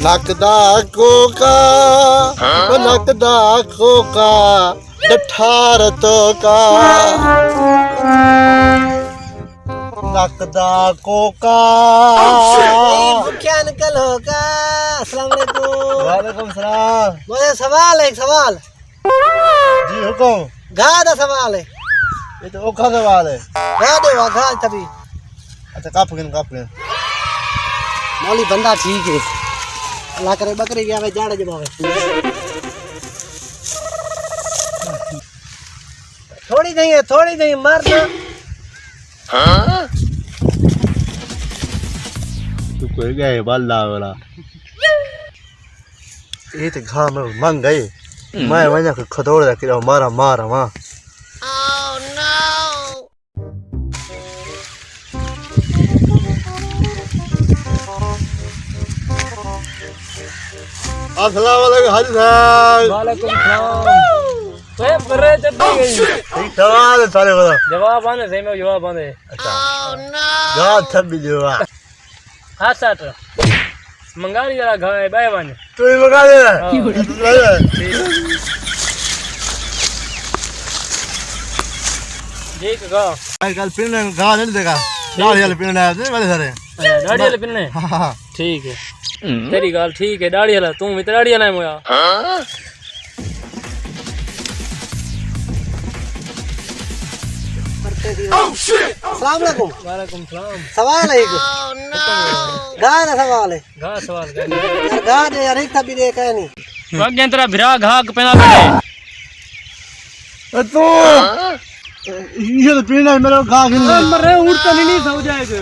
नकदा Coca नकदा खोका डठार तो का नकदा Coca क्या निकल होगा। अस्सलाम वालेकुम। वालेकुम सलाम। मुझे सवाल है, एक सवाल। जी हुकुम। गा दा सवाल है। ये तो औखा सवाल है। गा दे गा तभी। अच्छा काप मौली बंदा ठीक है। अल्लाह करे बकरी गया वे जाड़े जबावे। थोड़ी नहीं मर ना। तू कोई गए बाला वाला ये तो घा में मंग गई मैं वजह को खदोड़ दे के मारा वहां अस्सलाम वालेकुम हाजी साहब। वालेकुम सलाम। स्वयं कर रहे जब भी गई ठीक सवाल है सारे बता जवाब आने सही में जवाब आने। अच्छा गा थब भी जवाब हाथ साट मंगारी जरा घाए बाय वाने तू ही मंगा दे ठीक गा कल पिन गा नहीं देखा दाढ़ी वाले पिन आए थे बड़े सारे दाढ़ी वाले पिन्ने हां ठीक है तेरी गाल ठीक है दाढ़ी वाला तू भी दाढ़ी वाला है मोया अस्सलाम वालेकुम। वालेकुम सलाम। सवाल है एक। गा ना सवाल है। घा सवाल कर यार गा दे यार, एक तभी दे कह नहीं। वागे तेरा भिरा घा के पेना पड़े तो ये तो पिन है मेरे गा गिन मर रहे उड़ता नहीं सो जाएगा